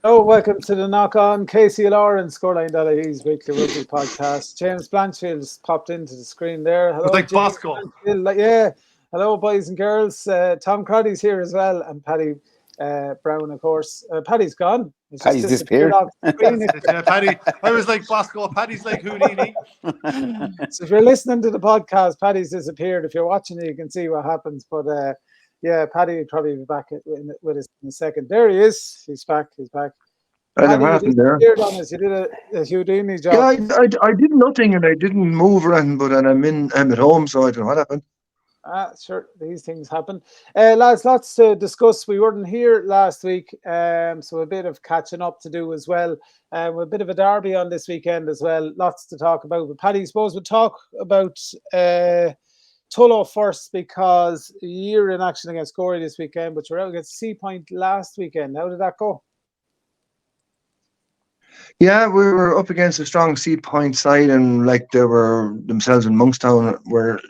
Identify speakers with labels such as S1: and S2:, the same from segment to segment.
S1: Oh, welcome to the Knock On KCLR and Scoreline.ie's weekly rugby podcast. James Blanchfield's popped into the screen there.
S2: It's
S1: Hello,
S2: like
S1: James
S2: Bosco.
S1: Blanchfield. Yeah. Hello, boys and girls. Tom Crotty's here as well, and Paddy Brown, of course. Paddy's gone. He's just
S3: Paddy's
S1: disappeared
S3: disappeared.
S1: off the screen.
S2: Yeah, Paddy. I was like Bosco. Paddy's like Houdini.
S1: So if you're listening to the podcast, Paddy's disappeared. If you're watching it, you can see what happens. But yeah, Paddy will probably be back with us in a second. There he is. He's back. He's back.
S4: I don't know
S1: Paddy,
S4: what
S1: you
S4: happened there.
S1: disappeared on us. You did a Houdini job.
S4: Yeah, I did nothing and I didn't move around, but I'm at home, so I don't know what happened.
S1: Sure, these things happen. Lads, lots to discuss. We weren't here last week, so a bit of catching up to do as well. With a bit of a derby on this weekend as well. Lots to talk about. But Paddy, I suppose we'll talk about Tullow first, because a year in action against Gorey this weekend, but you're out against Seapoint last weekend. How did that go?
S4: Yeah, we were up against a strong Seapoint side, and like they were themselves in Monkstown were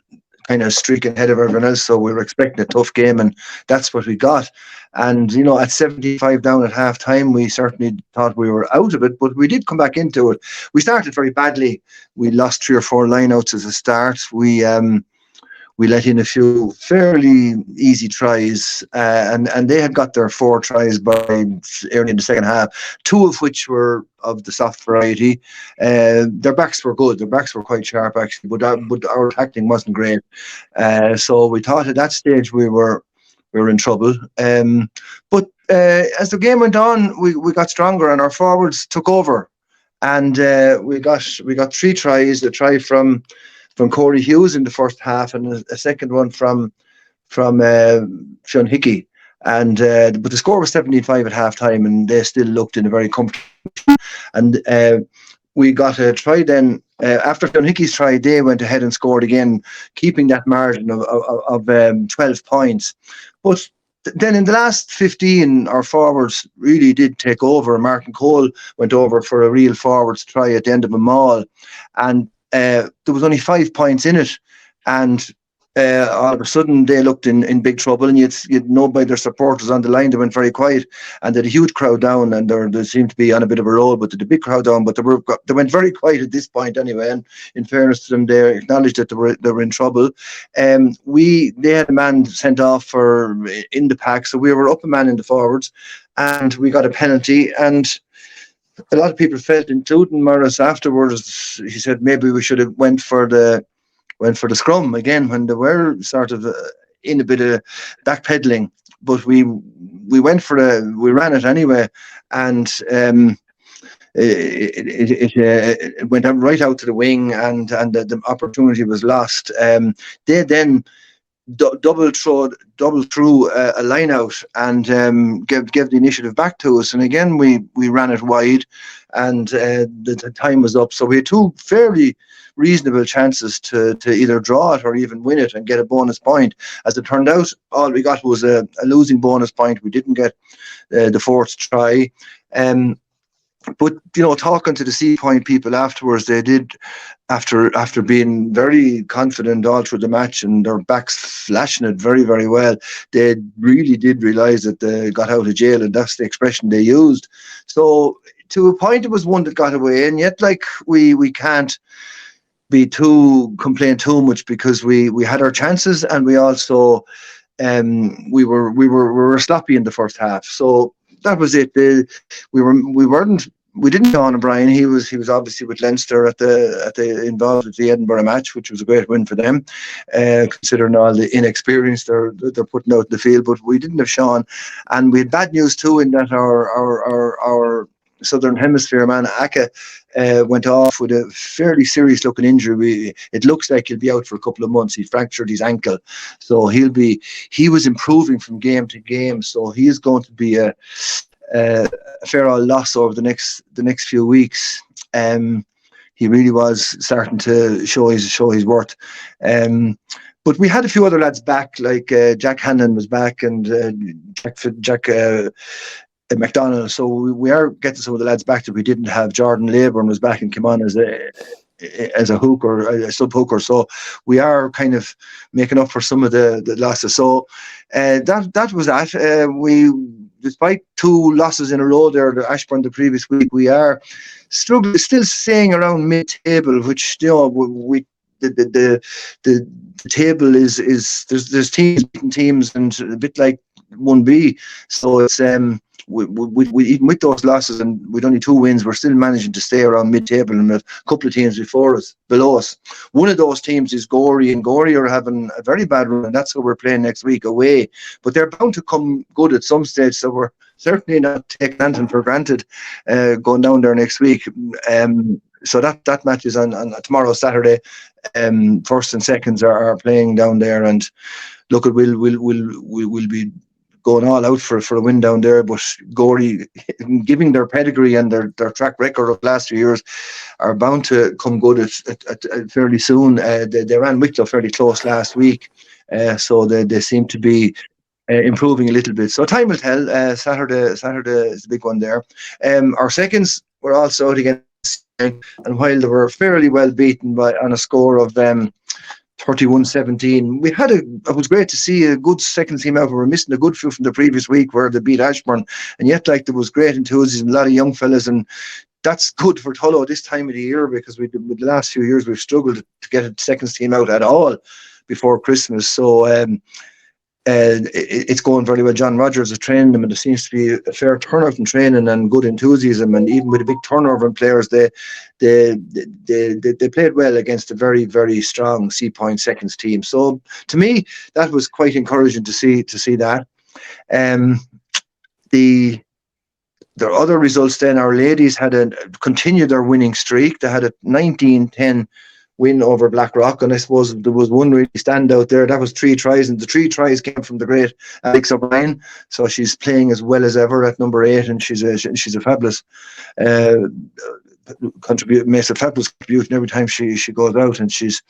S4: kind of streaking ahead of everyone else, so we were expecting a tough game, and that's what we got. And at 75 down at half time, we certainly thought we were out of it, but we did come back into it. We started very badly. We lost 3 or 4 lineouts as a start. We let in a few fairly easy tries, and they had got their 4 tries by early in the second half, 2 of which were of the soft variety. Their backs were good. Their backs were quite sharp, actually, but our tackling wasn't great. So we thought at that stage we were in trouble. But as the game went on, we got stronger, and our forwards took over, and we got 3 tries. A try from Corey Hughes in the first half, and a second one from Sean Hickey. And but the score was 75 at half time, and they still looked in a very comfortable. And we got a try then. After Sean Hickey's try, they went ahead and scored again, keeping that margin of 12 points. But then in the last 15, our forwards really did take over. Martin Cole went over for a real forwards try at the end of a maul, and there was only 5 points in it, and all of a sudden they looked in big trouble, and you'd know by their supporters on the line. They went very quiet, and they had a huge crowd down, and they seemed to be on a bit of a roll, but they had a big crowd down, but they went very quiet at this point anyway, and in fairness to them, they acknowledged that they were in trouble. They had a man sent off for in the pack, so we were up a man in the forwards, and we got a penalty, and a lot of people felt, including Morris afterwards, he said maybe we should have went for the scrum again when they were sort of in a bit of backpedaling. But we went we ran it anyway, and it went right out to the wing, and the opportunity was lost. They then double through a line out, and gave the initiative back to us, and again we ran it wide, and the time was up, so we had 2 fairly reasonable chances to either draw it or even win it and get a bonus point. As it turned out, all we got was a losing bonus point. We didn't get the 4th try. But talking to the Seapoint people afterwards, they did, after being very confident all through the match and their backs flashing it very, very well, they really did realise that they got out of jail, and that's the expression they used. So to a point, it was one that got away, and yet we can't complain too much, because we had our chances, and we also we were sloppy in the first half. So that was it. We didn't go on O'Brien. He was obviously with Leinster involved at the Edinburgh match, which was a great win for them, considering all the inexperience they're putting out in the field. But we didn't have Sean, and we had bad news too, in that our Southern Hemisphere man Aka went off with a fairly serious looking injury. It looks like he'll be out for a couple of months. He fractured his ankle, so he was improving from game to game, so he is going to be a fair old loss over the next few weeks. He really was starting to show his worth. But we had a few other lads back, like Jack Hanlon was back, and Jack McDonald. So we are getting some of the lads back that we didn't have. Jordan Leyburn was back and came on as a hooker, a sub hooker. So we are kind of making up for some of the losses. So that was that. despite 2 losses in a row there, the Ashbourne the previous week, we are struggling, still staying around mid-table, which, you know, we the table is there's teams beating teams, and a bit like 1B. So it's we even with those losses and with only 2 wins, we're still managing to stay around mid-table, and a couple of teams below us. One of those teams is Gorey, and Gorey are having a very bad run, and that's who we're playing next week away. But they're bound to come good at some stage, so we're certainly not taking anything for granted going down there next week. So that match is on tomorrow, Saturday. First and seconds are playing down there, and look, we'll be going all out for a win down there. But Gorey, giving their pedigree and their track record of the last few years, are bound to come good at fairly soon. They ran Wicklow fairly close last week, so they seem to be improving a little bit. So time will tell. Saturday is the big one there. Our seconds were also out against, and while they were fairly well beaten on a score of 31-17, it was great to see a good second team out. We were missing a good few from the previous week where they beat Ashbourne, and yet there was great enthusiasm, a lot of young fellas, and that's good for Tullow this time of the year, because with the last few years we've struggled to get a second team out at all before Christmas. So it's going very well. John Rogers has trained them, and there seems to be a fair turnout in training and good enthusiasm. And even with a big turnover in players, they played well against a very, very strong Seapoint seconds team. So to me, that was quite encouraging to see that. The other results then, our ladies had continued their winning streak. They had a 19-10 win over Blackrock, and I suppose there was one really standout there. That was 3 tries, and the 3 tries came from the great Alex O'Brien. So she's playing as well as ever at number 8, and she's a fabulous makes a fabulous contribution every time she goes out, and she's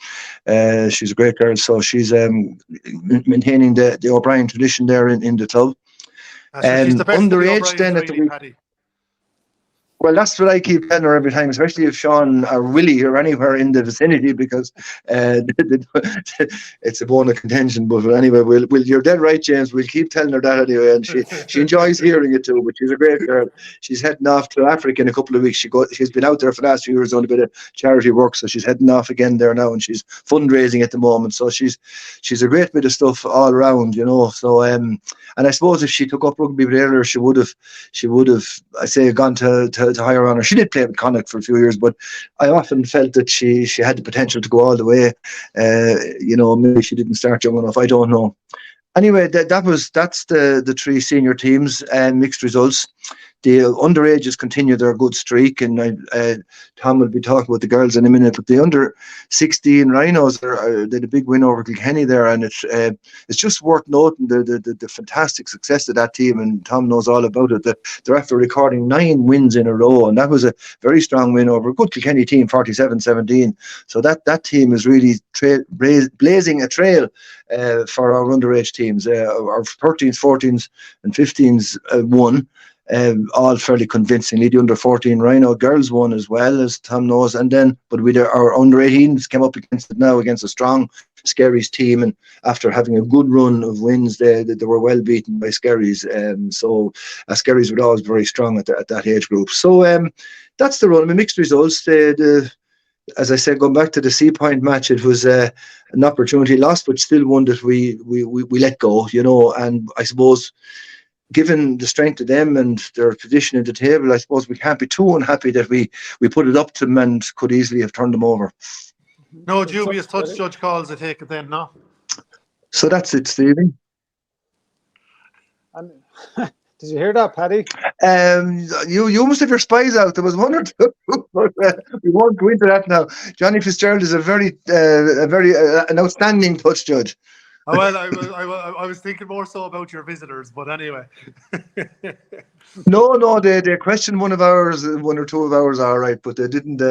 S4: a great girl. So she's maintaining the O'Brien tradition there in the club.
S2: She's the best
S4: underage then at the week.
S2: Paddy.
S4: Well, that's what I keep telling her every time, especially if Sean or Willie are anywhere in the vicinity, because it's a bone of contention. But anyway, you're dead right, James. We'll keep telling her that anyway, and she enjoys hearing it too. But she's a great girl. She's heading off to Africa in a couple of weeks. She's been out there for the last few years doing a bit of charity work, so she's heading off again there now, and she's fundraising at the moment. So she's a great bit of stuff all around, you know. So and I suppose if she took up rugby earlier, she would have, I say, gone to higher honour. She did play with Connacht for a few years, but I often felt that she had the potential to go all the way. You know, maybe she didn't start young enough. I don't know. Anyway, that's the 3 senior teams and mixed results. The underages continue their good streak, and Tom will be talking about the girls in a minute. But the under 16 Rhinos did a big win over Kilkenny there, and it's just worth noting the fantastic success of that team. And Tom knows all about it. They're after recording 9 wins in a row, and that was a very strong win over a good Kilkenny team, 47-17. So that team is really blazing a trail for our underage teams. Our 13s, 14s, and 15s won. All fairly convincingly. The under 14 Rhino girls won as well, as Tom knows, but with our under 18s came up against a strong Skerries team, and after having a good run of wins, they were well beaten by Skerries. So Skerries were always very strong at that age group. So that's the run. I mean, mixed results. As I said, going back to the Seapoint match, it was an opportunity lost, but still one that we let go, you know. And I suppose, given the strength of them and their position at the table, I suppose we can't be too unhappy that we put it up to them and could easily have turned them over.
S2: No dubious touch judge calls, I take it then, no? So
S4: that's it, Stephen.
S1: Did you hear that, Paddy?
S4: You must have your spies out. There was one or two, but we won't go into that now. Johnny Fitzgerald is an outstanding touch judge.
S2: Oh, well, I was thinking more so about your visitors, but anyway.
S4: No, they questioned one or two of ours, all right, but they didn't.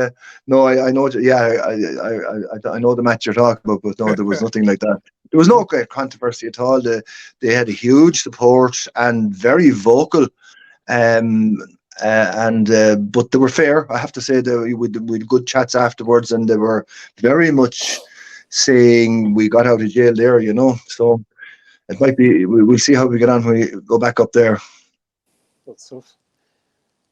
S4: No, I know. Yeah, I know the match you're talking about, but no, there was nothing like that. There was no great controversy at all. They had a huge support and very vocal, but they were fair. I have to say that we had good chats afterwards, and they were very much saying we got out of jail there, you know. So it might be, we'll see how we get on when we go back up there.
S1: Good stuff.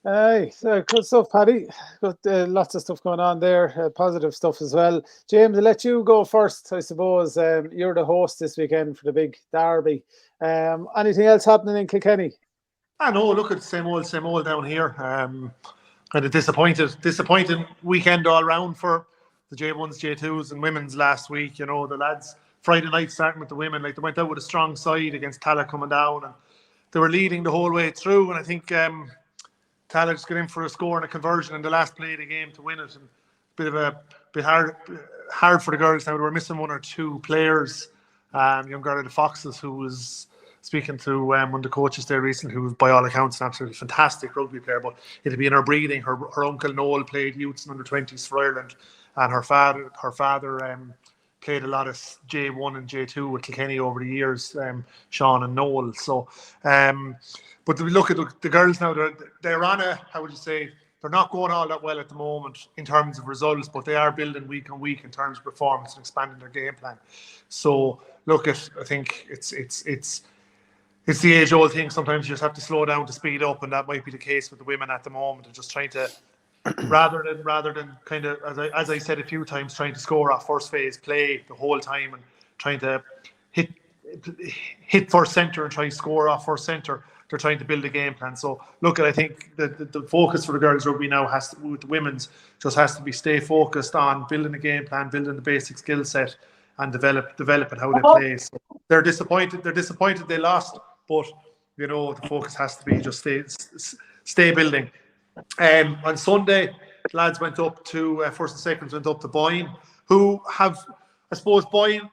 S1: Aye, so good stuff, Paddy. Got lots of stuff going on there, positive stuff as well. James, I'll let you go first, I suppose. You're the host this weekend for the big derby. Anything else happening in Kilkenny?
S2: I know, look at the same old down here. Kind of disappointing weekend all round for the J1s, J2s and women's last week. The lads, Friday night starting with the women, like they went out with a strong side against Tallaght coming down, and they were leading the whole way through, and I think Tallaght just got in for a score and a conversion in the last play of the game to win it, and bit hard for the girls now. They were missing one or two players. Young girl of the Foxes, who was speaking to one of the coaches there recently, who was by all accounts an absolutely fantastic rugby player, but it'd be in her breathing. Her uncle Noel played youths and under-20s for Ireland, and her father played a lot of J1 and J2 with Kilkenny over the years, Sean and Noel. So, but we look at the girls now, they're on a, how would you say, they're not going all that well at the moment in terms of results, but they are building week on week in terms of performance and expanding their game plan. So, I think it's the age-old thing. Sometimes you just have to slow down to speed up, and that might be the case with the women at the moment. They're just trying to, rather than kind of, as I said a few times, trying to score off first phase play the whole time and trying to hit first centre and try to score off first centre. They're trying to build a game plan. So, I think the focus for the girls' rugby now with the women's, just has to be stay focused on building a game plan, building the basic skill set, and developing how they play. So they're disappointed. They lost, but the focus has to be just stay building. On Sunday, lads went up to first and seconds went up to Boyne, who have, I suppose, Boyne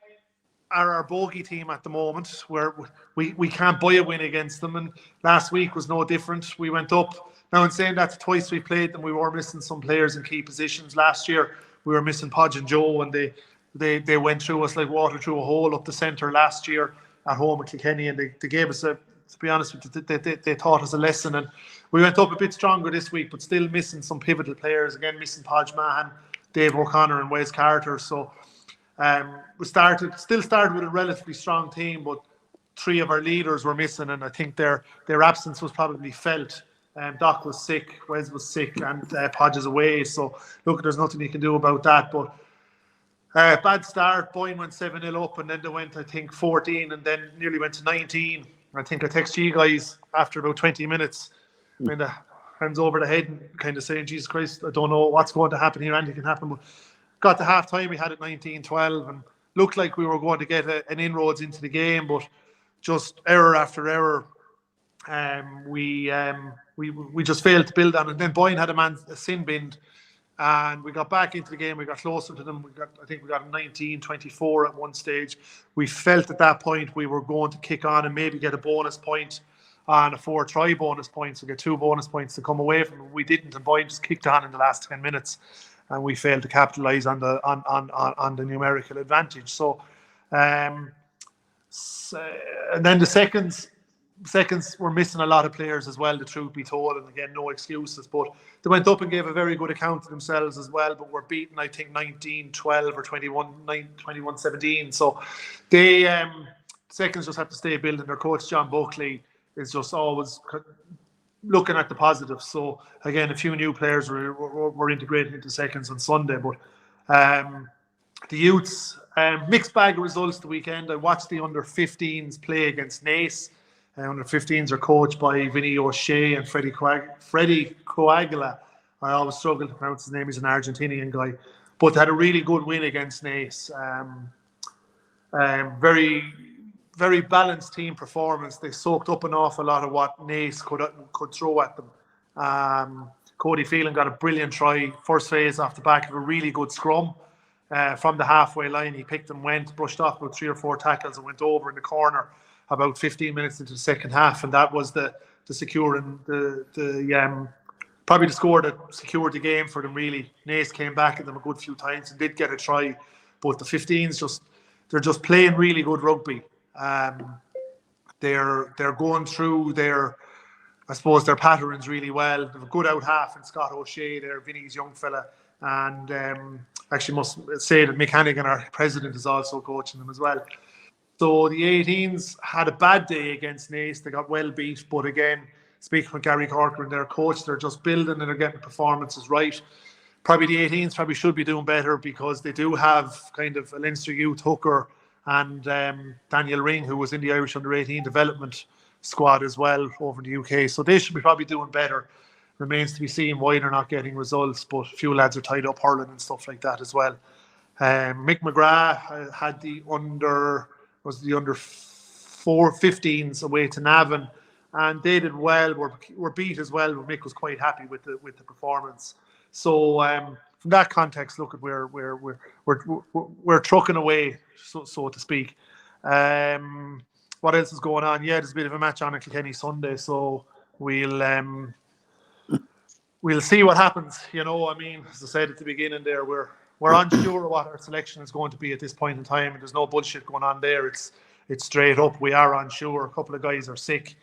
S2: are our bogey team at the moment, where we can't buy a win against them, and last week was no different. We went up. Now, in saying that, twice we played them, we were missing some players in key positions. Last year we were missing Podge and Joe, and they went through us like water through a hole up the centre last year at home at Kilkenny, and they gave us to be honest with you, they taught us a lesson, and we went up a bit stronger this week, but still missing some pivotal players. Again, missing Podge Mahan, Dave O'Connor and Wes Carter. So we still started with a relatively strong team, but three of our leaders were missing, and I think their absence was probably felt. Doc was sick, Wes was sick, and Podge is away. So there's nothing you can do about that. But bad start. Boyne went 7-0 up, and then they went, I think, 14, and then nearly went to 19. I think I texted you guys after about 20 minutes, kind of hands over the head, and kind of saying, Jesus Christ, I don't know what's going to happen here. Anything can happen. But got to half time, we had it 19-12, and looked like we were going to get an inroads into the game, but just error after error. We just failed to build on it. And then Boyne had a sin binned, and we got back into the game. We got closer to them. I think we got 19-24 at one stage. We felt at that point we were going to kick on and maybe get a bonus point on a 4-try bonus point, so get 2 bonus points to come away from it. We didn't, and Boyne just kicked on in the last 10 minutes, and we failed to capitalise on the numerical advantage. So, and then the seconds were missing a lot of players as well, the truth be told, and again, no excuses, but they went up and gave a very good account of themselves as well, but were beaten, I think, 19-12 or 21-17. So they seconds just have to stay building. Their coach John Buckley is just always looking at the positives. So again, a few new players were integrated into seconds on Sunday, but the youths, mixed bag of results the weekend. I watched the under-15s play against Naas. Under-15s are coached by Vinny O'Shea and Freddie Coagula. I always struggle to pronounce his name. He's an Argentinian guy, but they had a really good win against Naas. Very, very balanced team performance. They soaked up an awful lot of what Naas could throw at them. Cody Phelan got a brilliant try, first phase off the back of a really good scrum. From the halfway line, he picked and went, brushed off about 3 or 4 tackles and went over in the corner about 15 minutes into the second half, and that was the securing the probably the score that secured the game for them. Really, Naas came back at them a good few times and did get a try, but the 15s they're just playing really good rugby. They're going through their patterns really well. They have a good out half in Scott O'Shea there, Vinny's young fella, and actually must say that Mick Hannigan, our president, is also coaching them as well. So the 18s had a bad day against Naas. They got well beat, but again, speaking with Gary Corcoran, their coach, they're just building and they're getting performances right. Probably the 18s probably should be doing better because they do have kind of a Leinster youth hooker and Daniel Ring, who was in the Irish under-18 development squad as well over in the UK. So they should be probably doing better. Remains to be seen why they're not getting results, but a few lads are tied up hurling and stuff like that as well. Mick McGrath had the under 15s away to Navan, and they did well. Were beat as well, but Mick was quite happy with the performance. So from that context, look at we're trucking away, so to speak. What else is going on? Yeah, there's a bit of a match on Kilkenny Sunday, so we'll see what happens. You know, I mean, as I said at the beginning, there we're unsure what our selection is going to be at this point in time, and there's no bullshit going on there. It's straight up. We are unsure. A couple of guys are sick,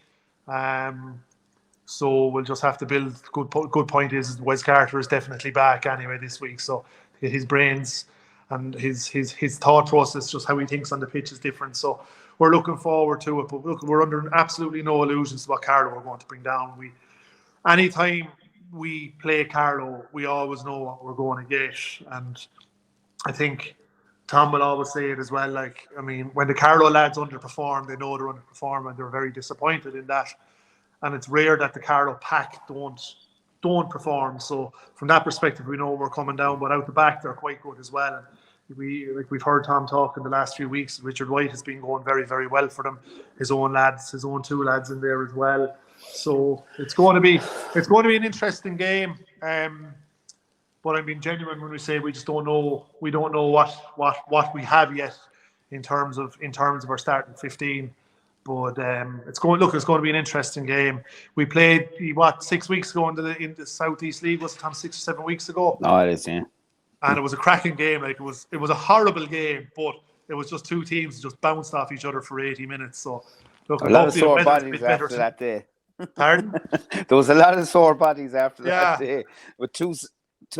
S2: so we'll just have to build. Good point is Wes Carter is definitely back anyway this week, so his brains and his thought process, just how he thinks on the pitch, is different. So we're looking forward to it. But look, we're under absolutely no illusions to what Carlow are going to bring down. Anytime we play Carlow, we always know what we're going to get. And I think Tom will always say it as well. Like, I mean, when the Carlow lads underperform, they know they're underperforming and they're very disappointed in that. And it's rare that the Carlow pack don't perform. So from that perspective, we know we're coming down. But out the back, they're quite good as well. And we've heard Tom talk in the last few weeks. Richard White has been going very, very well for them. His own two lads in there as well. So it's going to be an interesting game. But I'm being genuine when we say we just don't know. We don't know what we have yet in terms of our starting 15. But it's going to be an interesting game. We played 6 weeks ago in the Southeast League. Was it, Tom, 6 or 7 weeks ago?
S3: No, it is, yeah.
S2: And it was a cracking game. Like, it was a horrible game, but it was just two teams just bounced off each other for 80 minutes. So look,
S3: a lot of sore bodies after that day.
S2: Pardon?
S3: There was a lot of sore bodies after that day, with two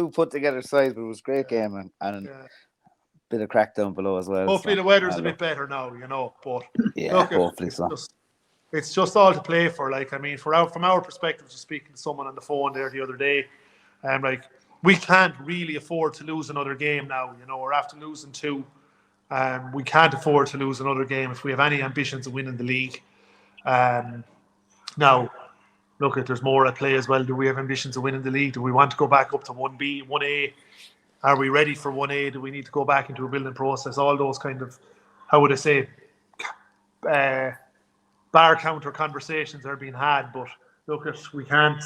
S3: put together sides, but it was a great game and a bit of crack down below as well.
S2: Hopefully the weather's a bit better now, you know. But
S3: yeah,
S2: look,
S3: hopefully so.
S2: It's just all to play for. Like, I mean, from our perspective, just speaking to someone on the phone there the other day, like, we can't really afford to lose another game now. You know, we're after losing 2. We can't afford to lose another game if we have any ambitions of winning the league. Now, look, if there's more at play as well, do we have ambitions of winning the league? Do we want to go back up to 1B, 1A? Are we ready for 1A? Do we need to go back into a building process? All those kind of, how would I say, bar counter conversations are being had. But look, we can't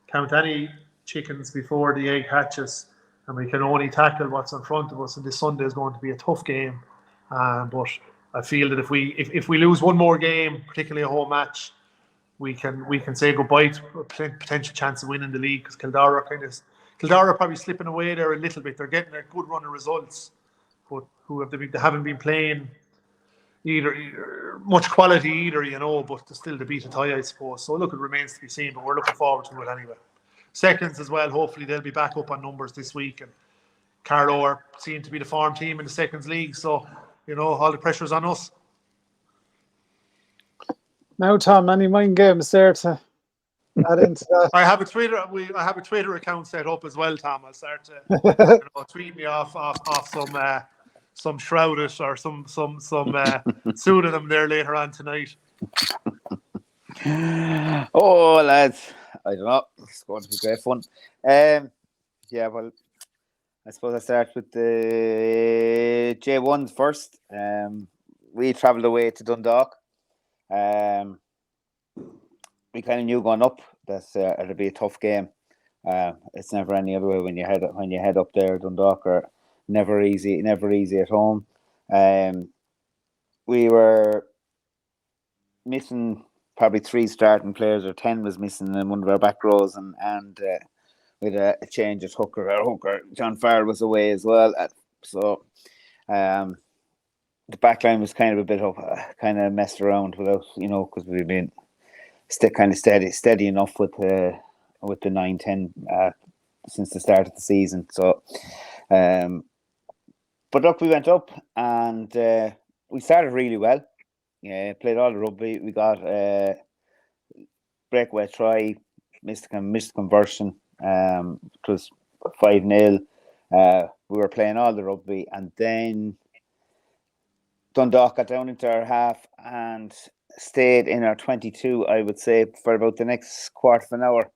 S2: count any chickens before the egg hatches, and we can only tackle what's in front of us. And this Sunday is going to be a tough game. But I feel that if we lose one more game, particularly a home match, we can say goodbye to a potential chance of winning the league, because Kildare are probably slipping away there a little bit. They're getting a good run of results, but they haven't been playing either much quality either, you know. But still to beat a tie, I suppose. So look, it remains to be seen, but we're looking forward to it anyway. Seconds as well. Hopefully they'll be back up on numbers this week, and Carlow are seen to be the form team in the seconds league. So, you know, all the pressure's on us.
S1: Now, Tom, any mind games there to add into that?
S2: I have a Twitter account set up as well, Tom. I'll start to tweet me off some Shrouded or some pseudonym there later on tonight.
S3: Oh, lads, I don't know. It's going to be great fun. Yeah, well, I suppose I start with the J1s first. We travelled away to Dundalk. We kind of knew going up that it'll be a tough game. It's never any other way when you head up there. Dundalk are never easy at home. We were missing probably 3 starting players, or 10 was missing in one of our back rows, and with a change at hooker. Our hooker John Farrell was away as well. So the back line was kind of a bit of kind of messed around without, you know, because we've been kind of steady enough with the 9-10 since the start of the season. So, but look, we went up and we started really well. Yeah, played all the rugby. We got breakaway try, missed the conversion. It was 5-0. We were playing all the rugby, and then Dundalk got down into our half and stayed in our 22, I would say, for about the next quarter of an hour.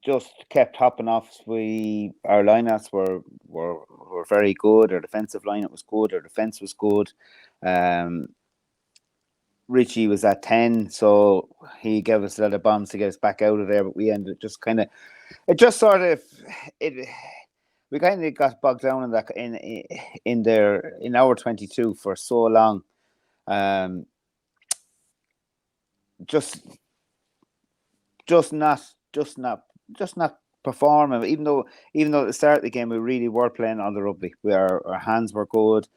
S3: Just kept hopping off. Our lineouts were very good. Our defensive lineup was good. Our defense was good. Richie was at 10, so he gave us a lot of bombs to get us back out of there. But we ended just kind of, we kind of got bogged down in that in our 22 for so long. Just not performing. Even though at the start of the game we really were playing on the rugby. Our hands were good.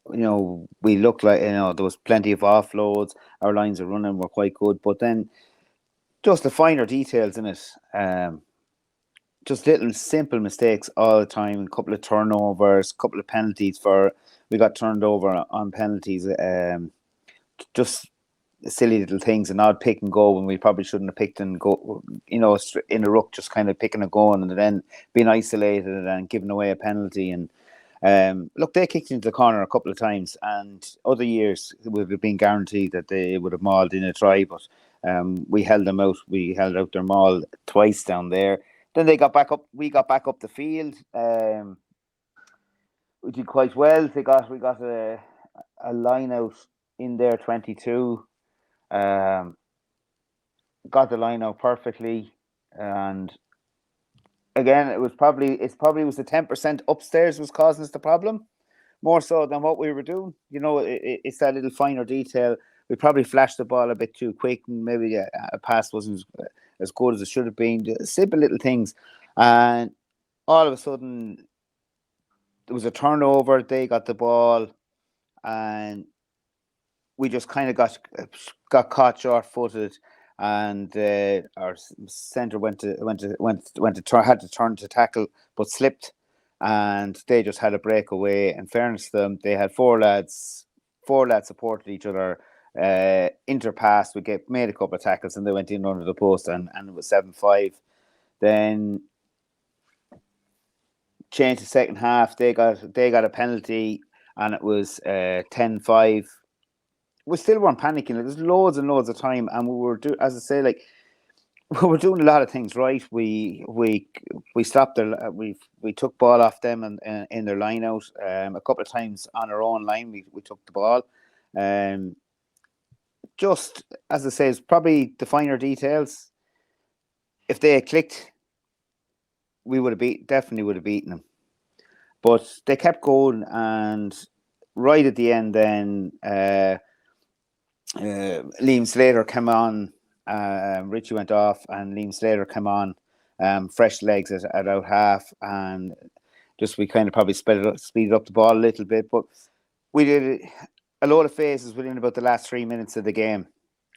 S3: We looked like, there was plenty of offloads. Our lines of running were quite good, but then just the finer details in it. Just little simple mistakes all the time. A couple of turnovers, a couple of penalties we got turned over on penalties. Just silly little things, an odd pick and go when we probably shouldn't have picked and go, in a ruck, just kind of picking and going, and then being isolated and giving away a penalty. And look, they kicked into the corner a couple of times, and other years it would have been guaranteed that they would have mauled in a try, but we held them out. We held out their maul twice down there. Then they got back up. We got back up the field. We did quite well. We got a line out in there 22. Got the line out perfectly, and again, it probably was the 10% upstairs was causing us the problem, more so than what we were doing. It's that little finer detail. We probably flashed the ball a bit too quick, and maybe a pass wasn't as good as it should have been. Just simple little things, and all of a sudden there was a turnover. They got the ball, and we just kind of got caught short-footed, and our centre had to turn to tackle, but slipped, and they just had a breakaway. In fairness to them, they had four lads supported each other. Interpassed, we made a couple of tackles, and they went in under the post, and it was 7-5. Then changed the second half. They got a penalty, and it was 10-5. We still weren't panicking. There's loads and loads of time, and we were doing a lot of things right. We stopped their we took ball off them and in their line out. A couple of times on our own line, we took the ball. Just as I say, it's probably the finer details. If they had clicked, we definitely would have beaten them. But they kept going, and right at the end, then Liam Slater came on. Richie went off, and Liam Slater came on. Fresh legs at out half, and just we kind of probably speeded up the ball a little bit. But we did a lot of phases within about the last 3 minutes of the game,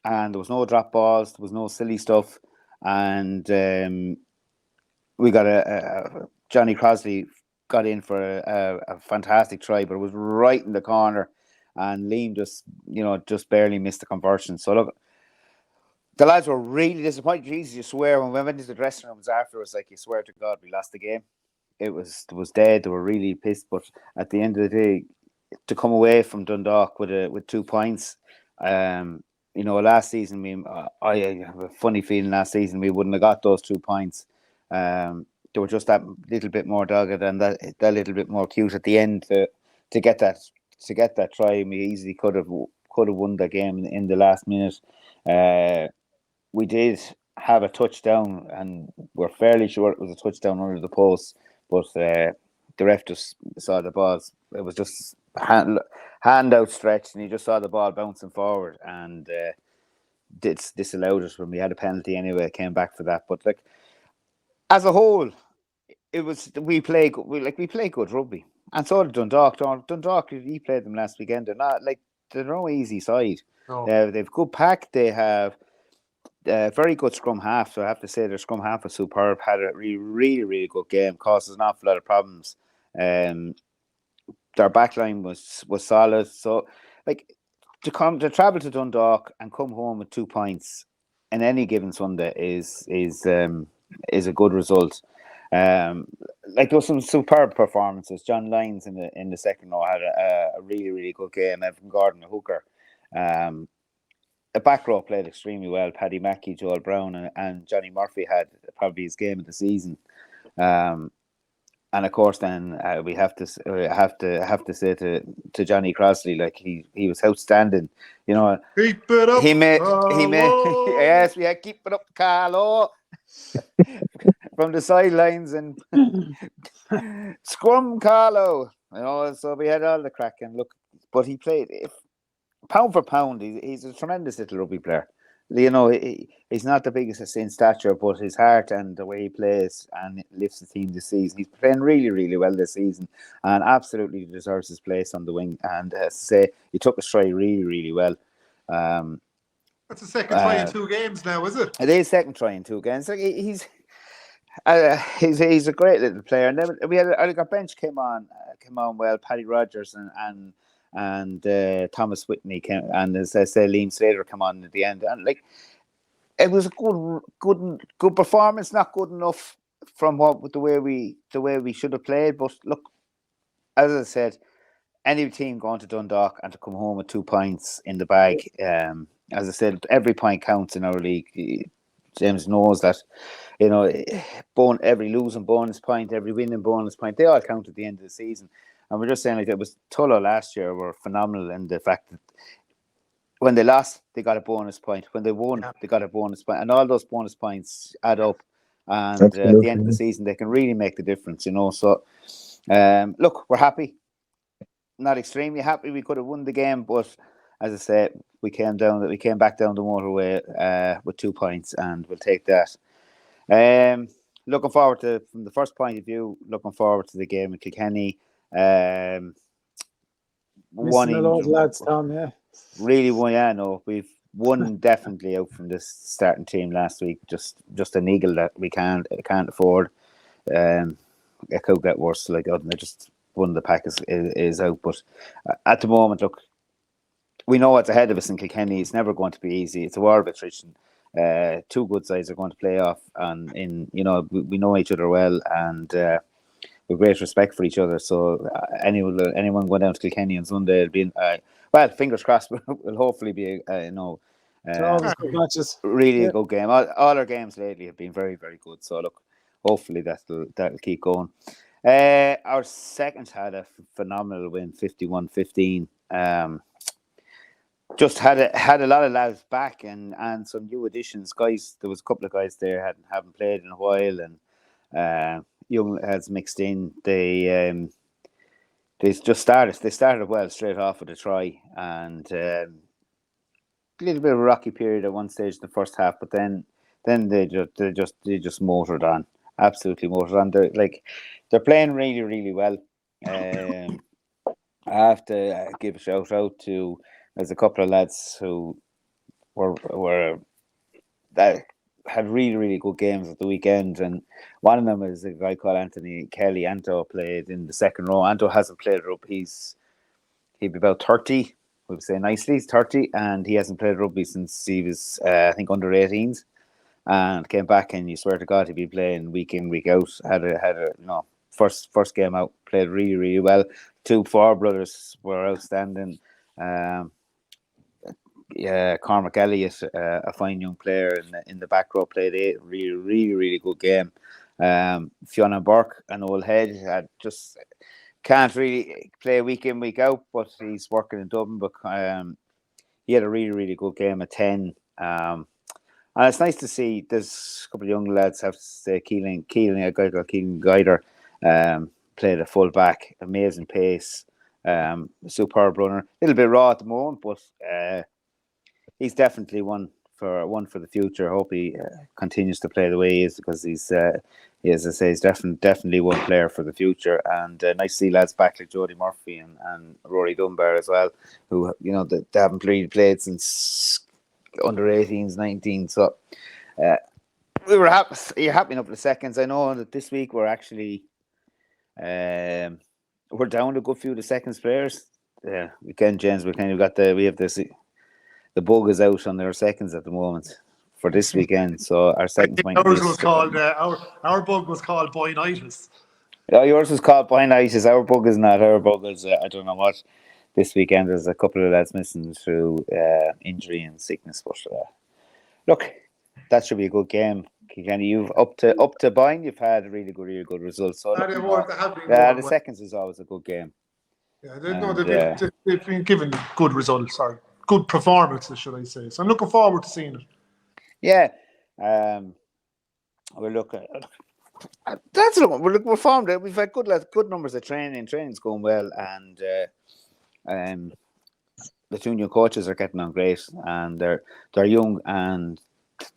S3: and there was no drop balls, there was no silly stuff, and we got Johnny Crosley got in for a fantastic try, but it was right in the corner, and Liam just barely missed the conversion. So look, the lads were really disappointed. Jesus, you swear, when we went into the dressing rooms afterwards, like, you swear to God we lost the game. It was dead. They were really pissed, but at the end of the day, to come away from Dundalk with 2 points, last season I have a funny feeling last season we wouldn't have got those 2 points. They were just that little bit more dogged and that little bit more cute at the end to get that try. We easily could have won the game in the last minute. We did have a touchdown, and we're fairly sure it was a touchdown under the post, but the ref just saw the ball. It was just hand outstretched, and he just saw the ball bouncing forward, and disallowed it when we had a penalty anyway. It came back for that, but like, as a whole, we play good rugby, and so did Dundalk. Dundalk, he played them last weekend. They're no easy side.
S2: No.
S3: They've good pack. They have very good scrum half. So I have to say their scrum half was superb. Had a really, really, really good game. Caused us an awful lot of problems. Their backline was solid. So, like, to travel to Dundalk and come home with 2 points in any given Sunday is a good result. Like there was some superb performances. John Lyons in the second row had a really, really good game. Evan Gordon, a hooker. The back row played extremely well. Paddy Mackey, Joel Brown, and Johnny Murphy had probably his game of the season. And of course, then we have to say to Johnny Crossley, like he was outstanding. You know,
S2: Keep it up.
S3: he made
S2: Carlow.
S3: yes, we had keep it up, Carlo, from the sidelines and scrum Carlo. You know, so we had all the crack and look, but he played pound for pound. He's a tremendous little rugby player. You know, he's not the biggest in stature, but his heart and the way he plays and lifts the team this season. He's playing really, really well this season and absolutely deserves his place on the wing. And as I say, he took a stride really, really well.
S2: That's the second try in 2 games now, is it?
S3: It is second try in 2 games. Like he's a great little player. And then we had our bench came on well. Paddy Rogers and Thomas Whitney came, and as I say, Liam Slater come on at the end, and like it was a good performance. Not good enough from the way we should have played, but look, as I said, any team going to Dundalk and to come home with 2 points in the bag, as I said, every point counts in our league. James knows that, you know, every losing bonus point, every winning bonus point, they all count at the end of the season. And we're just saying, like, it was Tullow last year were phenomenal in the fact that when they lost, they got a bonus point. When they won, they got a bonus point. And all those bonus points add up. And at the end of the season, they can really make the difference, you know. So, look, we're happy. Not extremely happy. We could have won the game, but as I said, we came back down the motorway with 2 points, and we'll take that. Looking forward to, from the first point of view, looking forward to the game in Kilkenny.
S1: Missing a lot of lads, Tom, yeah.
S3: Really one, yeah, no. We've one definitely out from this starting team last week. Just an eagle that we can't afford. It could get worse. Like just one of the pack is out. But at the moment, look, we know what's ahead of us in Kilkenny. It's never going to be easy. It's a war of attrition. 2 good sides are going to play off, and we know each other well, and with great respect for each other. So anyone going down to Kilkenny on Sunday will be well, fingers crossed. Will hopefully be
S1: always good matches.
S3: Really a good game. All our games lately have been very, very good. So look, hopefully that'll keep going. Our second had a phenomenal win, 51-15. Just had a lot of lads back and some new additions. Guys, there was a couple of guys there haven't played in a while, and young lads mixed in. They just started. They started well straight off with a try, and a little bit of a rocky period at one stage in the first half. But then they just motored on, absolutely motored on. They're playing really, really well. I have to give a shout out to. There's a couple of lads who were that had really, really good games at the weekend, and one of them is a guy called Anthony Kelly. Anto played in the second row. Anto hasn't played rugby. He'd be about 30. We would say nicely, he's 30, and he hasn't played rugby since he was, I think, under 18s, and came back. And you swear to God, he'd be playing week in, week out. Had a first game out, played really, really well. 2 forward brothers were outstanding. Cormac Elliott, a fine young player in the back row, played a really, really, really good game. Fiona Burke, an old head, just can't really play week in, week out, but he's working in Dublin. But he had a really, really good game at 10. And it's nice to see there's a couple of young lads, have to say, Keelan, a guy called Keelan Guider, played a full back, amazing pace, superb runner. A little bit raw at the moment, but he's definitely one for the future. I hope he continues to play the way he is, because he's, as I say, he's definitely one player for the future. And nice to see lads back like Jody Murphy and Rory Dunbar as well, who they haven't really played since under 18s, 19. So we were happy. You're happy enough for the seconds. I know that this week we're actually we're down a good few of the seconds players. weekend, James. We have the bug is out on their seconds at the moment for this weekend. So our seconds might
S2: Ours
S3: miss.
S2: was called our bug was called Boynitis.
S3: Yeah, yours was called Boyne. Our bug is not. Our bug is I don't know what. This weekend there's a couple of lads missing through injury and sickness. But look, that should be a good game. Kilkenny, you've up to Boyne, you've had really good results. So the seconds is always a good game.
S2: Yeah, they've been given good results or good performances, should I say? So I'm looking forward to seeing it.
S3: Yeah, we're formed. We've had good numbers of training. Training's going well, and the junior coaches are getting on great, and they're young and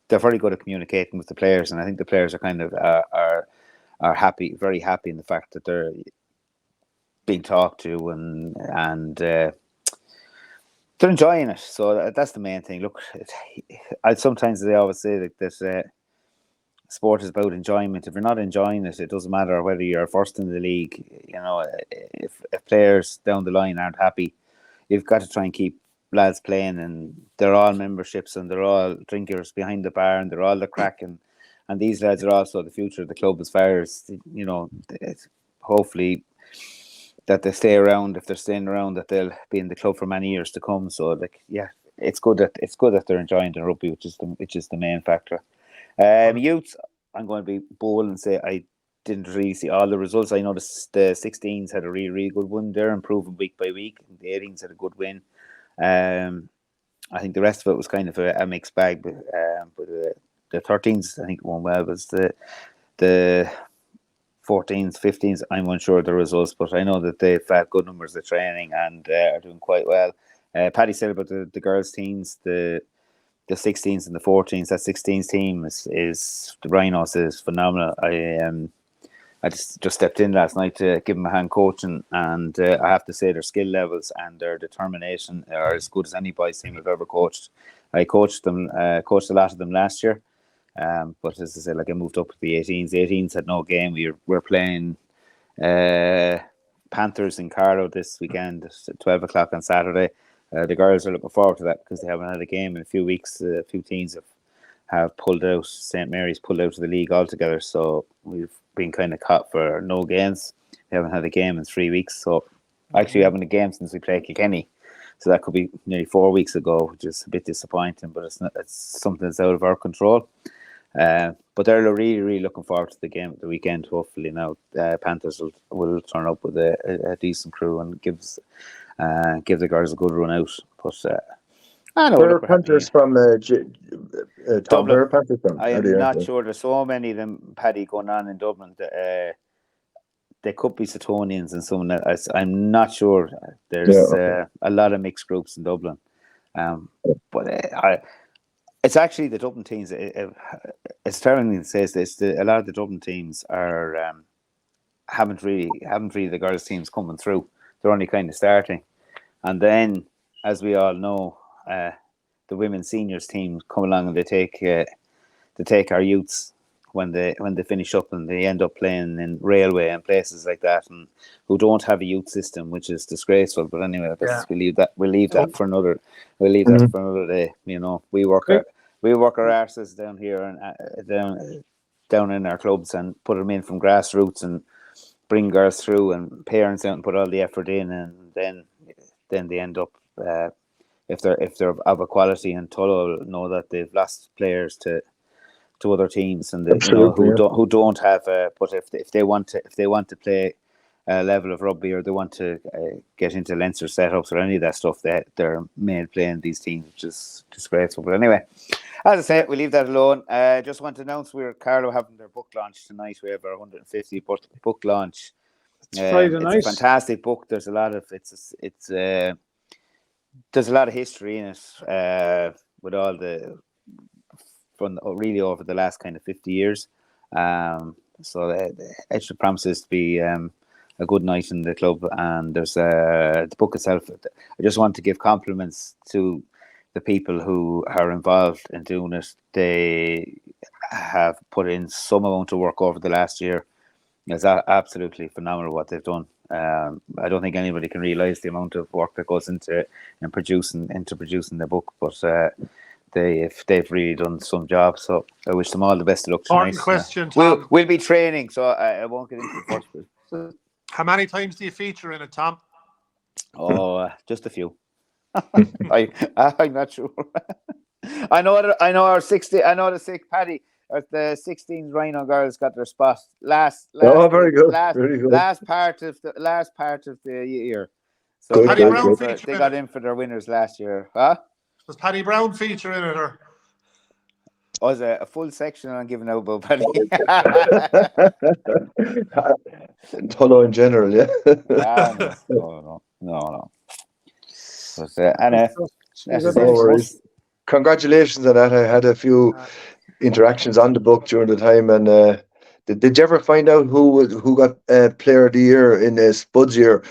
S3: they're very good at communicating with the players. And I think the players are kind of are happy, very happy in the fact that they're being talked to and they're enjoying it. So that's the main thing. Look, sometimes they always say that sport is about enjoyment. If you're not enjoying it, it doesn't matter whether you're first in the league. You know, if players down the line aren't happy, you've got to try and keep lads playing, and they're all memberships and they're all drinkers behind the bar and they're all the crack, and these lads are also the future of the club as far as, you know, hopefully that they stay around. If they're staying around, that they'll be in the club for many years to come. So it's good that they're enjoying the rugby, which is the main factor. Youths, I'm going to be bold and say I didn't really see all the results. I noticed the 16s had a really, really good one. They're improving week by week. The 18s had a good win. I think the rest of it was kind of a mixed bag. But the 13s, I think, won well. Was the 14s, 15s, I'm unsure of the results, but I know that they've had good numbers of training and are doing quite well. Paddy said about the girls' teams, the 16s and the 14s. That 16s team is the Rhinos is phenomenal. I just stepped in last night to give them a hand coaching, and I have to say their skill levels and their determination are as good as any boys team I've ever coached. I coached a lot of them last year, but as I said, like I moved up to the 18s. The 18s had no game. We're playing Panthers in Carlow this weekend at 12 o'clock on Saturday. The girls are looking forward to that because they haven't had a game in a few weeks. A few teams have pulled out. St. Mary's pulled out of the league altogether, so we've been kind of caught for no games. We haven't had a game in 3 weeks, so actually we haven't a game since we played Kilkenny. So that could be nearly 4 weeks ago, which is a bit disappointing, but it's something that's out of our control. But they're really, really looking forward to the game at the weekend. Hopefully now Panthers will turn up with a decent crew and give the girls a good run out. But I know
S4: where are Panthers from? Tom, where are Panthers from?
S3: I am not sure. There's so many of them, Paddy, going on in Dublin. They could be Satonians and someone else. I'm not sure. There's a lot of mixed groups in Dublin. But it's actually the Dublin teams. It's terrible to say this. A lot of the Dublin teams are haven't really the girls' teams coming through. They're only kind of starting, and then, as we all know, the women's seniors team come along and they take our youths when they finish up, and they end up playing in Railway and places like that, and who don't have a youth system, which is disgraceful. But anyway, we'll leave that for another day. You know, we work our arses down here and down in our clubs and put them in from grassroots and bring girls through, and parents out and put all the effort in, and then they end up if they're of a quality, and Tullow know that they've lost players to other teams, and who don't have. But if they want to play a level of rugby, or they want to get into Leinster setups or any of that stuff, they're made playing these teams, which is disgraceful. But anyway, as I say, we leave that alone. Just want to announce Carlow having their book launch tonight. We have our 150 book launch.
S1: It's Friday night.
S3: It's a fantastic book. There's a lot of there's a lot of history in it, with all from really over the last kind of 50 years. So it promises to be a good night in the club. And there's the book itself. I just want to give compliments to the people who are involved in doing it. They have put in some amount of work over the last year. It's absolutely phenomenal what they've done. I don't think anybody can realise the amount of work that goes into producing the book, but they've really done some job. So I wish them all the best of luck tonight.
S2: Important question, Tom.
S3: We'll be training, so I won't get into the first bit.
S2: How many times do you feature in it, Tom?
S3: Oh, just a few. I'm not sure. I know our 60. I know the 6 Paddy. The 16 Rhino girls got their spot last.
S4: Very good.
S3: Last part of the year. So
S4: Good,
S2: Paddy
S4: good,
S2: Brown
S4: good.
S2: feature
S3: they
S2: in
S3: got
S2: it.
S3: in for their winners last year. Huh?
S2: Was Paddy Brown feature in it, or?
S3: Was a full section on giving out about Paddy.
S4: Tullow in general, yeah.
S3: No. But, that's
S4: No worries. Congratulations on that. I had a few interactions on the book during the time, and did you ever find out who got Player of the Year in Spud's year?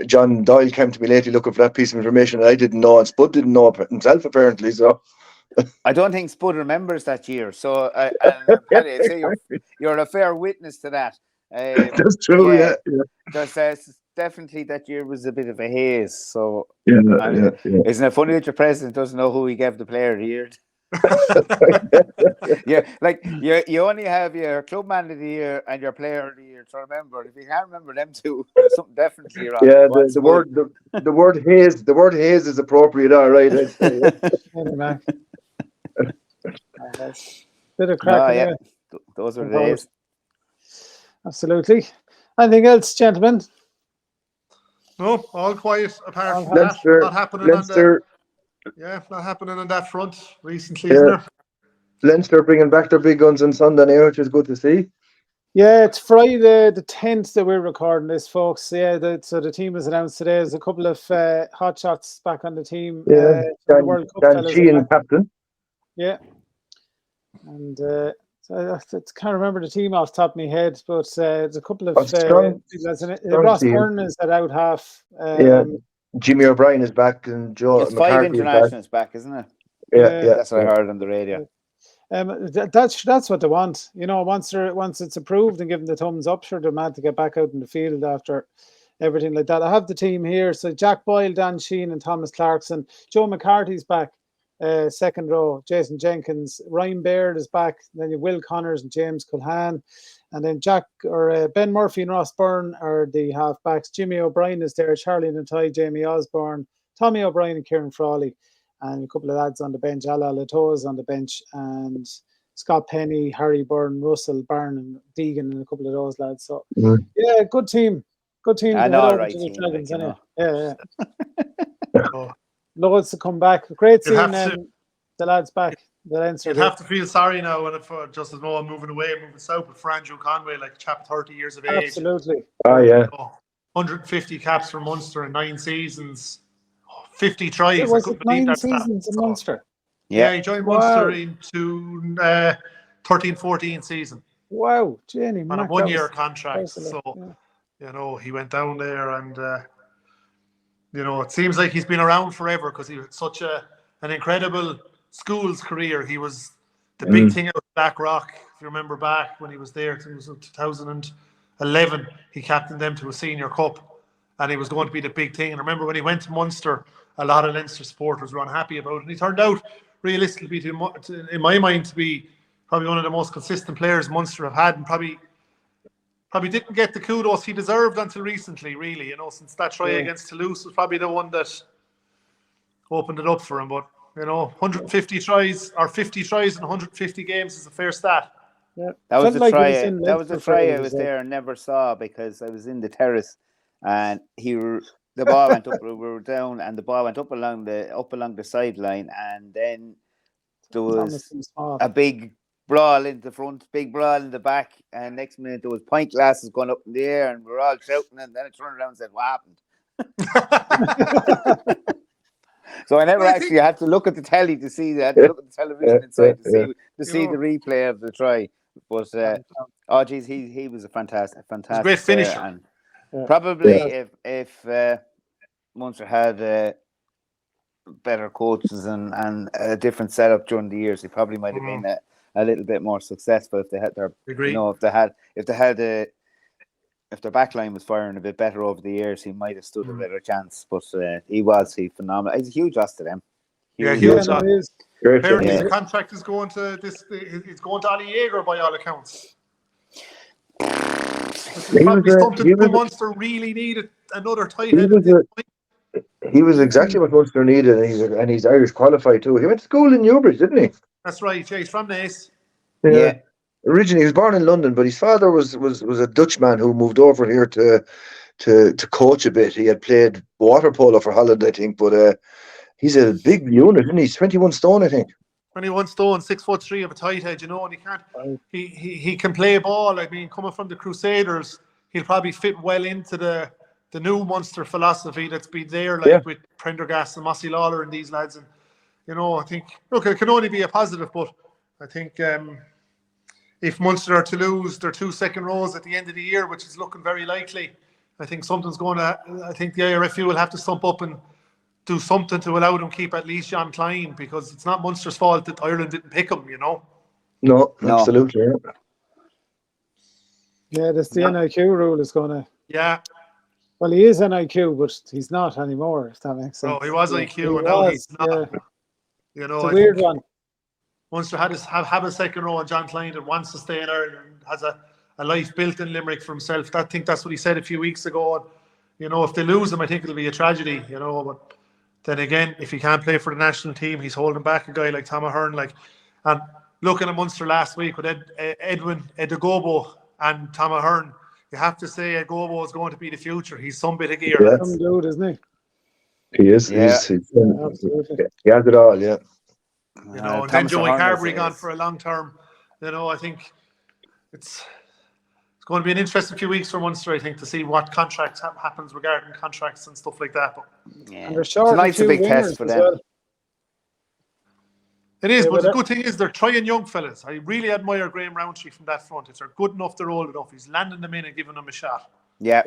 S4: John Doyle came to me lately looking for that piece of information, and I didn't know, and Spud didn't know himself apparently. So
S3: I don't think Spud remembers that year. So Paddy, so you're a fair witness to that.
S4: that's true. Yeah.
S3: There's definitely that year was a bit of a haze. So
S4: Yeah.
S3: Isn't it funny that your president doesn't know who he gave the Player of the Year? Yeah, like you only have your club man of the year and your player of the year to remember. If you can't remember them two, there's something definitely wrong.
S4: Yeah, the word haze is appropriate. All right, I'd say.
S1: Bit of crack.
S3: Yeah. Those are the days.
S1: Absolutely. Anything else, gentlemen?
S2: No, all quiet apart from
S4: Leinster,
S2: that. Not happening not happening on that front recently, isn't there?
S4: Leinster bringing back their big guns on Sunday now, which is good to see.
S1: Yeah, it's Friday the 10th that we're recording this, folks. Yeah, so the team was announced today. There's a couple of hot shots back on the team.
S4: Yeah,
S1: the World Cup
S4: Dan Sheehan captain.
S1: Yeah, and so I can't remember the team off the top of my head, but there's a couple of Ross Byrne is at out half.
S4: Jimmy O'Brien is back, and Joe
S3: It's
S4: McCarthy
S3: 5 internationals back, isn't it?
S4: Yeah.
S3: That's what I heard on the radio.
S1: That's what they want. You know, once it's approved and given the thumbs up, sure, they're mad to get back out in the field after everything like that. I have the team here. So Jack Boyle, Dan Sheehan and Thomas Clarkson. Joe McCarthy's back, second row. Jason Jenkins. Ryan Baird is back. Then you Will Connors and James Culhan. And then Ben Murphy and Ross Byrne are the half-backs. Jimmy O'Brien is there. Charlie Natai, Jamie Osborne, Tommy O'Brien and Kieran Frawley. And a couple of lads on the bench. Ala Latoa is on the bench. And Scott Penny, Harry Byrne, Russell Byrne and Deegan and a couple of those lads. So, yeah, good team. Good team.
S3: I know, right team.
S1: Dragons, Yeah. Loads to come back. Great seeing the lads back.
S2: You'd have to feel sorry now, and just as though I'm moving south, but for Andrew Conway, like a chap 30 years of age.
S1: Absolutely.
S4: Oh, yeah.
S2: 150 caps for Munster in 9 seasons. 50 tries.
S1: It was 9 seasons in Munster.
S2: Yeah, he joined Munster into 13-14 season.
S1: Wow, Jenny.
S2: On a 1-year contract. So, he went down there and, it seems like he's been around forever because he had such an incredible schools career. He was the big thing out of Black Rock. If you remember back when he was there, it was in 2011, he captained them to a senior cup and he was going to be the big thing. And I remember when he went to Munster, a lot of Leinster supporters were unhappy about it. And he turned out, realistically, in my mind, to be probably one of the most consistent players Munster have had, and probably didn't get the kudos he deserved until recently, really. Since that try against Toulouse was probably the one that opened it up for him. But 150 tries or 50 tries in 150 games is a fair stat.
S1: Yeah.
S3: That was the try. That was the try I was there and never saw because I was in the terrace and the ball went up. We were down, and the ball went up along the sideline, and then there was a big brawl in the front, big brawl in the back, and next minute there was pint glasses going up in the air, and we were all shouting, and then I turned around and said, "What happened?" So I never actually had to look at the telly to see that. I had to look at the television inside to see the replay of the try. But he was a fantastic
S2: great finisher.
S3: And probably if Munster had better coaches and a different setup during the years, he probably might have been a little bit more successful if they had their.
S2: Agree.
S3: If they had if their back line was firing a bit better over the years, he might have stood a better chance. But he phenomenal. He's a huge loss to them.
S2: Yeah,
S1: Yeah,
S2: huge
S1: no,
S2: loss.
S1: he is.
S4: Great.
S2: Apparently,
S3: Yeah.
S2: the contract is going to this. It's going to Ali Yeager by all accounts. Which is probably something who Munster really needed another tight head at this point.
S4: He was exactly what Munster needed, and he's Irish qualified too. He went to school in Newbridge, didn't he?
S2: That's right. Yeah, he's from Naas.
S3: Yeah.
S4: Originally, he was born in London, but his father was a Dutchman who moved over here to coach a bit. He had played water polo for Holland, I think, but he's a big unit, isn't he? He's 21 stone, I think.
S2: 21 stone, 6'3" of a tight head, you know, and he can't. He can play ball. I mean, coming from the Crusaders, he'll probably fit well into the new Munster philosophy that's been there, with Prendergast and Mossy Lawler and these lads. And you know, I think it can only be a positive. But I think if Munster are to lose their 2 second rows at the end of the year, which is looking very likely, I think something's going to. I think the IRFU will have to stump up and do something to allow them keep at least John Klein, because it's not Munster's fault that Ireland didn't pick him, you know.
S4: No, absolutely.
S1: Yeah, that's the NIQ rule is going to.
S2: Yeah.
S1: Well, he is NIQ, but he's not anymore, if that makes sense.
S2: No, he was IQ, and now he's not.
S1: Yeah.
S2: You know,
S1: it's a weird one.
S2: Munster have a second row, and John Klein that wants to stay in Ireland and has a life built in Limerick for himself. I think that's what he said a few weeks ago. And, you know, if they lose him, I think it'll be a tragedy, you know, but then again, if he can't play for the national team, he's holding back a guy like Tom Ahern. And looking at Munster last week with Edwin Edagobo and Tom Ahern, you have to say Edagobo is going to be the future. He's some bit of gear.
S4: Yeah.
S1: Some dude, isn't he?
S4: He is.
S3: Yeah.
S1: Absolutely.
S4: He has it all, yeah.
S2: You know, and then Joey Carberry gone for a long term. You know, I think it's going to be an interesting few weeks for Munster, I think, to see what contracts happens regarding contracts and stuff like that. But
S3: Yeah.
S1: And they're short.
S3: Tonight's a big test for them.
S1: Well.
S2: it is, but the good thing is they're trying young fellas. I really admire Graham Roundtree from that front. If they're good enough, they're old enough. He's landing them in and giving them a shot.
S3: Yeah.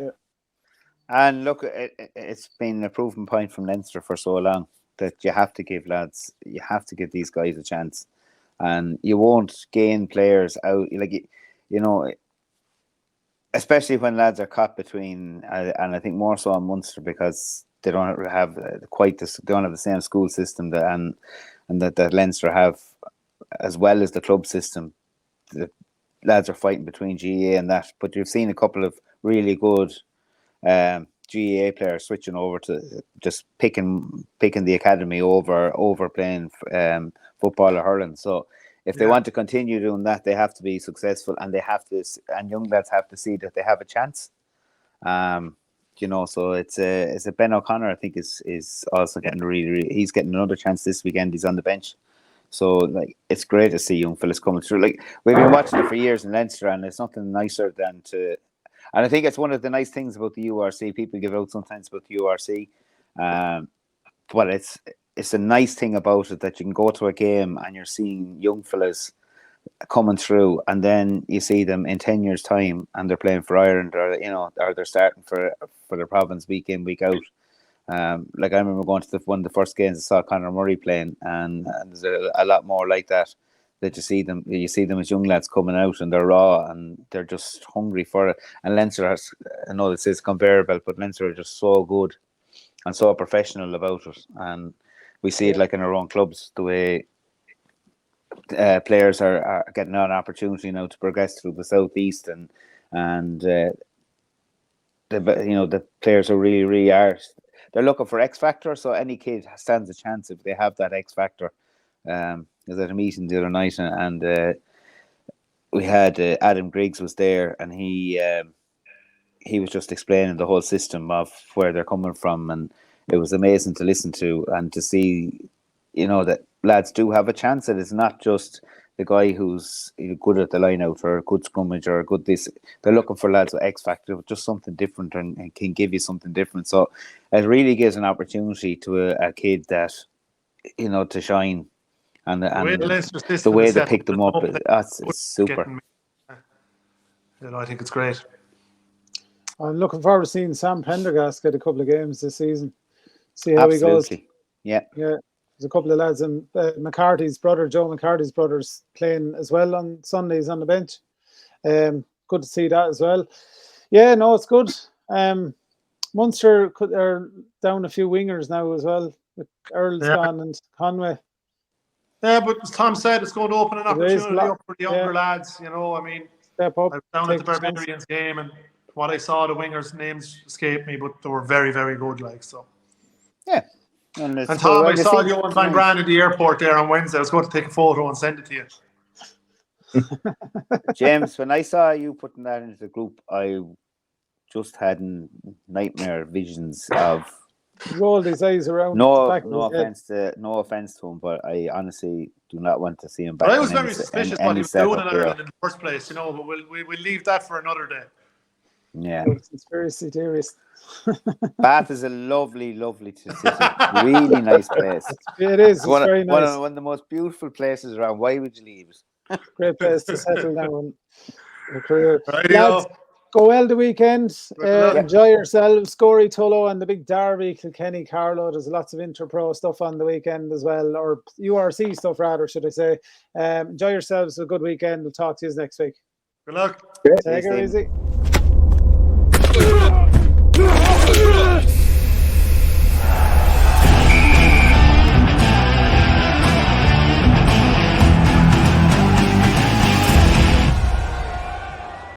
S3: And look, it's been a proven point from Leinster for so long that you have to give these guys a chance. And you won't gain players out, you know, especially when lads are caught between, and I think more so on Munster because they don't have the same school system and that Leinster have, as well as the club system. The lads are fighting between GAA and that, but you've seen a couple of really good GAA players switching over to just picking the academy over playing football or hurling. So if they want to continue doing that, they have to be successful, and young lads have to see that they have a chance. You know, so it's a Ben O'Connor, I think, is also getting he's getting another chance this weekend. He's on the bench. So it's great to see young fellas coming through. We've been watching it for years in Leinster, and it's nothing nicer than to. And I think it's one of the nice things about the URC. People give out sometimes about the URC, but it's a nice thing about it that you can go to a game and you're seeing young fellas coming through, and then you see them in 10 years' time and they're playing for Ireland, or they're starting for their province week in, week out. I remember going to one of the first games I saw Conor Murray playing, and there's a lot more like that. That you see them as young lads coming out, and they're raw and they're just hungry for it. And Leinster has, I know it says conveyor belt, but Leinster are just so good and so professional about it. And we see it in our own clubs, the way players are getting an opportunity now to progress through the southeast, and the players who really are, they're looking for X factor. So any kid stands a chance if they have that X factor. I was at a meeting the other night, and we had Adam Griggs was there, and he was just explaining the whole system of where they're coming from, and it was amazing to listen to and to see, that lads do have a chance. And it's not just the guy who's good at the line out or a good scrummage or a good this. They're looking for lads with X factor, just something different, and can give you something different. So it really gives an opportunity to a kid that, to shine. And the way they pick them up, it's super.
S2: I think it's great.
S1: I'm looking forward to seeing Sam Prendergast get a couple of games this season. See how he goes.
S3: Yeah.
S1: There's a couple of lads, and McCarthy's brother, Joe McCarthy's brother's playing as well on Sundays on the bench. Good to see that as well. Yeah, no, it's good. Munster are down a few wingers now as well, with Earl's gone and Conway.
S2: Yeah, but as Tom said, it's going to open an opportunity up for the younger
S1: yeah.
S2: lads. You know, I mean,
S1: Step up,
S2: I was down at the
S1: take a chance.
S2: Barbarians game, and what I saw, the wingers' names escaped me, but they were very, very good. Like so.
S3: Yeah.
S2: And Tom, I saw you and Van Gran at the airport there on Wednesday. I was going to take a photo and send it to you.
S3: James, when I saw you putting that into the group, I just had nightmare visions of.
S1: Rolled his eyes around.
S3: No offense to him, but I honestly do not want to see him back.
S2: But I was very suspicious what he was doing in Ireland in the first place, you know. But we'll leave that for another day.
S3: Yeah,
S1: conspiracy theorist.
S3: Bath is a lovely, lovely city. Really nice place.
S1: It is. It's
S3: very
S1: nice.
S3: One of the most beautiful places around. Why would you leave it?
S1: Great place to settle down your career.
S2: Lads,
S1: go well the weekend. Enjoy yourselves. Scorey, Tullow, and the big derby, Kilkenny, Carlow. There's lots of Interpro stuff on the weekend as well, or URC stuff rather, should I say. Enjoy yourselves. A good weekend. We'll talk to you next week.
S2: Good luck.
S1: Take it easy.